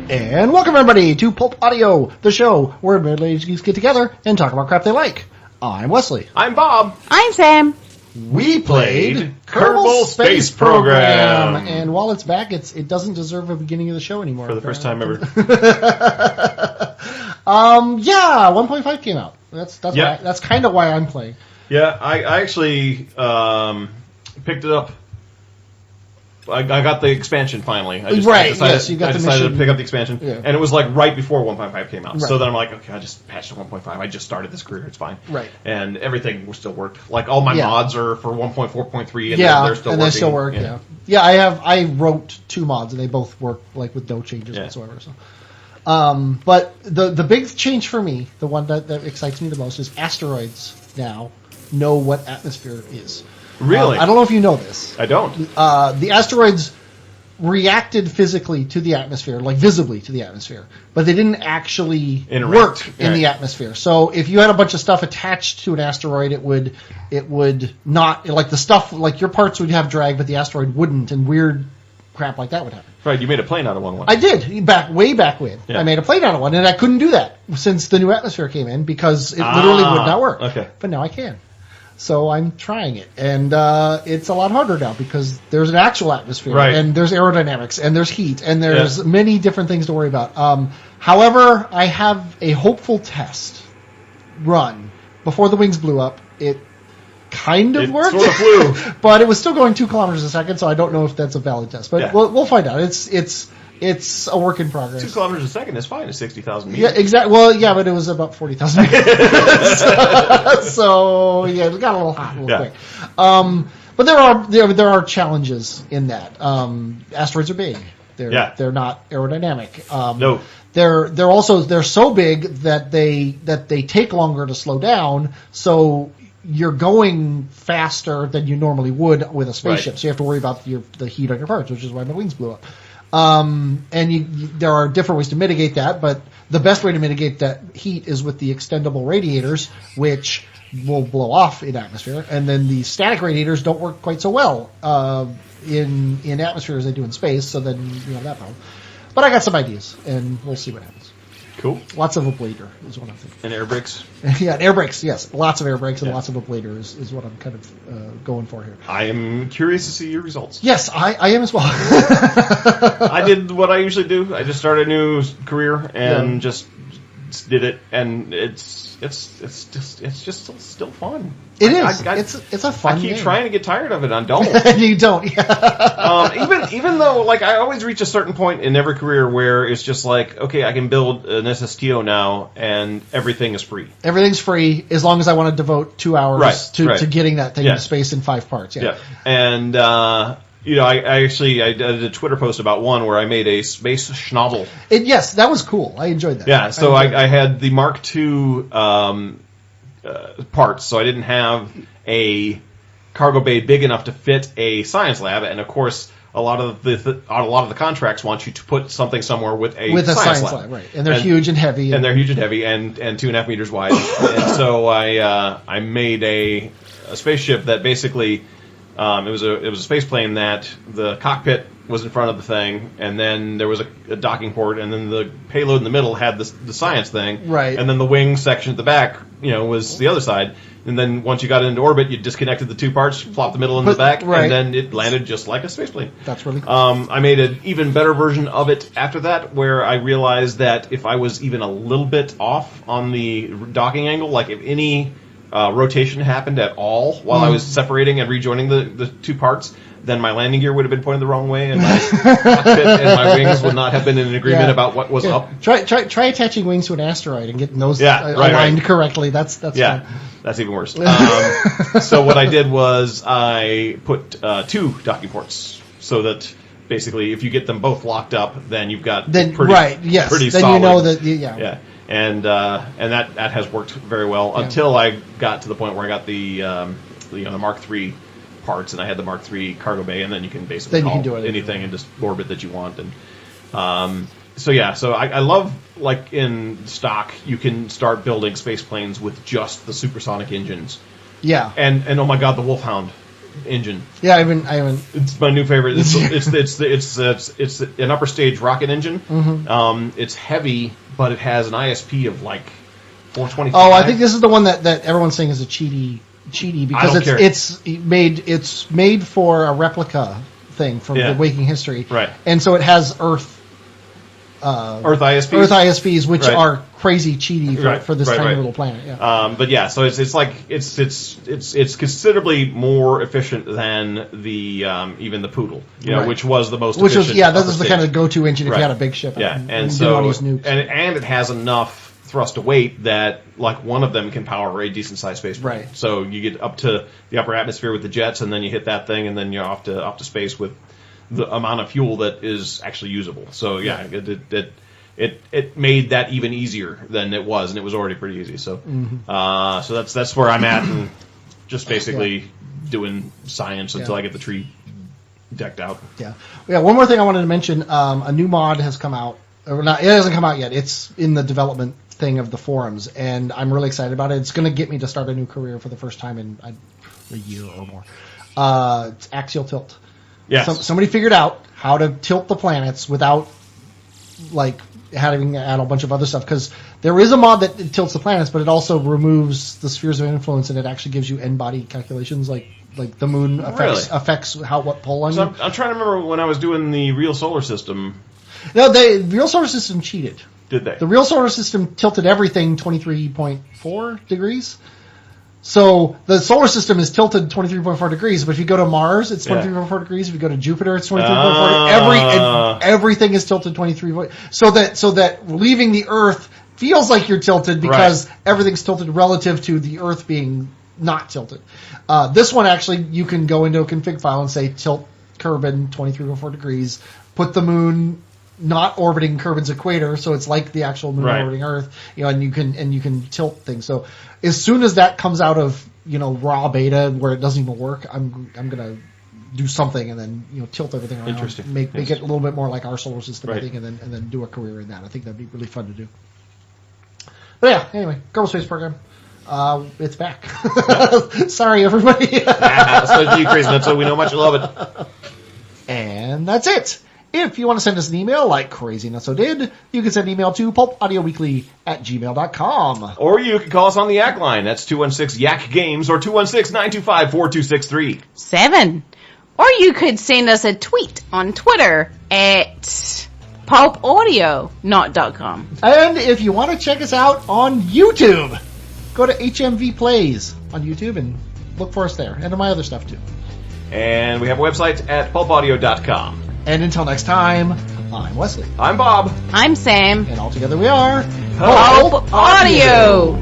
And welcome everybody to Pulp Audio, the show where middle-aged geeks get together and talk about crap they like. I'm Wesley. I'm Bob. I'm Sam. We played Kerbal Space Program. And while it's back, it doesn't deserve a beginning of the show anymore. For the first time ever. 1.5 came out. That's kind of why I'm playing. Yeah, I actually picked it up. I got the expansion finally. I decided to pick up the expansion, and it was like right before 1.5 came out. Right. So then I'm like, okay, I just patched to 1.5. I just started this career, it's fine. Right. And everything still worked. Like all my mods are for 1.4.3, and they're still working. They still work. Yeah. I wrote 2 mods, and they both work like with no changes whatsoever. So. But the big change for me, the one that excites me the most, is asteroids now know what atmosphere is. Really? I don't know if you know this. I don't. The asteroids reacted physically to the atmosphere, like visibly to the atmosphere, but they didn't actually work in the atmosphere. So if you had a bunch of stuff attached to an asteroid, it would not, like the stuff, like your parts would have drag, but the asteroid wouldn't, and weird crap like that would happen. Right, you made a plane out of one. I did, way back when. Yeah. I made a plane out of one, and I couldn't do that since the new atmosphere came in because it literally would not work. Okay. But now I can. So I'm trying it, and it's a lot harder now because there's an actual atmosphere, and there's aerodynamics, and there's heat, and there's many different things to worry about. However, I have a hopeful test run before the wings blew up. It kind of worked, sort of flew, but it was still going 2 kilometers a second, so I don't know if that's a valid test. But we'll find out. It's a work in progress. 2 kilometers a second is fine at 60,000 meters. Yeah, exactly. Well, yeah, but it was about 40,000 meters. so it got a little hot real quick. But there are challenges in that. Asteroids are big. They're not aerodynamic. No. They're so big that they take longer to slow down. So you're going faster than you normally would with a spaceship. So you have to worry about the heat on your parts, which is why my wings blew up. And there are different ways to mitigate that, but the best way to mitigate that heat is with the extendable radiators, which will blow off in atmosphere, and then the static radiators don't work quite so well in atmosphere as they do in space, so then you have that problem. But I got some ideas, and we'll see what happens. Cool. Lots of ablator is what I'm thinking. And air brakes? Yeah, air brakes, yes. Lots of air brakes and lots of ablator is what I'm kind of going for here. I am curious to see your results. Yes, I am as well. I did what I usually do. I just started a new career and just did it, and it's just still fun. It is. It's a fun game. I keep trying to get tired of it. I don't. You don't. Even though, like, I always reach a certain point in every career where it's just like, okay, I can build an SSTO now, and everything is free. Everything's free as long as I want to devote 2 hours to getting that thing into space in 5 parts. Yeah. And I did a Twitter post about one where I made a space schnozzle. Yes, that was cool. I enjoyed that. Yeah, so I had the Mark II parts, so I didn't have a cargo bay big enough to fit a science lab, and of course, a lot of the contracts want you to put something somewhere with a science lab, right? And they're huge and heavy, and 2.5 meters wide. And so I made a spaceship that basically. It was a space plane that the cockpit was in front of the thing, and then there was a docking port, and then the payload in the middle had the science thing, right? And then the wing section at the back, was the other side. And then once you got into orbit, you disconnected the 2 parts, plopped the middle in the back, and then it landed just like a space plane. That's really cool. I made an even better version of it after that, where I realized that if I was even a little bit off on the docking angle, like if any rotation happened at all while I was separating and rejoining the 2 parts, then my landing gear would have been pointed the wrong way, and my cockpit and my wings would not have been in agreement about what was up. Try attaching wings to an asteroid and getting those aligned correctly. That's fun. That's even worse. So what I did was I put 2 docking ports so that basically if you get them both locked up, then you've got pretty then solid. You know that And that has worked very well until I got to the point where I got the Mark III parts, and I had the Mark III cargo bay, and then you can basically do anything and just orbit that you want. And so I love, like in stock, you can start building space planes with just the supersonic engines. Yeah. And oh my God, the Wolfhound engine. Yeah, I haven't. It's my new favorite. It's an upper stage rocket engine. Mm-hmm. It's heavy, but it has an ISP of like 425. Oh, I think this is the one that everyone's saying is a cheaty because it's made for a replica thing from the Waking History, right? And so it has Earth ISPs, which are crazy cheaty for this tiny little planet. Yeah. But yeah, so it's considerably more efficient than the even the Poodle, which was the most efficient. This is the kind of go-to engine if you had a big ship. Yeah, and so and it has enough thrust to weight that like one of them can power a decent sized space. Right. So you get up to the upper atmosphere with the jets, and then you hit that thing, and then you're off to space with the amount of fuel that is actually usable. So yeah, it made that even easier than it was, and it was already pretty easy. So so that's where I'm at, and just basically doing science until I get the tree decked out. Yeah. One more thing I wanted to mention: a new mod has come out. Or not, it hasn't come out yet. It's in the development thing of the forums, and I'm really excited about it. It's going to get me to start a new career for the first time in a year or more. It's axial tilt. Yes. Somebody figured out how to tilt the planets without like having to add a bunch of other stuff, because there is a mod that tilts the planets, but it also removes the spheres of influence, and it actually gives you n-body calculations, like the moon affects what pull on you. I'm trying to remember when I was doing the real solar system. No, the real solar system cheated. Did they? The real solar system tilted everything 23.4 degrees. So the solar system is tilted 23.4 degrees, but if you go to Mars, it's 23.4 degrees. If you go to Jupiter, it's 23.4. Everything is tilted 23. So that leaving the Earth feels like you're tilted because everything's tilted relative to the Earth being not tilted. This one actually, you can go into a config file and say tilt Kerbal 23.4 degrees. Put the moon not orbiting Kerbin's equator, so it's like the actual moon orbiting Earth, and you can tilt things. So as soon as that comes out of raw beta where it doesn't even work, I'm gonna do something and then tilt everything around. Interesting. Make it a little bit more like our solar system, I think, and then do a career in that. I think that'd be really fun to do. But yeah, anyway, Kerbal Space Program. It's back. Sorry, everybody. Especially you crazy nuts, so we know how much you love it. And that's it. If you want to send us an email like Crazy Nutso did, you can send an email to pulpaudioweekly@gmail.com. Or you can call us on the Yak line. That's 216-YAK-GAMES or 216-925-4263. 7. Or you could send us a tweet on Twitter at pulpaudio.com. And if you want to check us out on YouTube, go to HMV Plays on YouTube and look for us there. And my other stuff too. And we have a website at pulpaudio.com. And until next time, I'm Wesley. I'm Bob. I'm Sam. And all together we are Pulp Audio.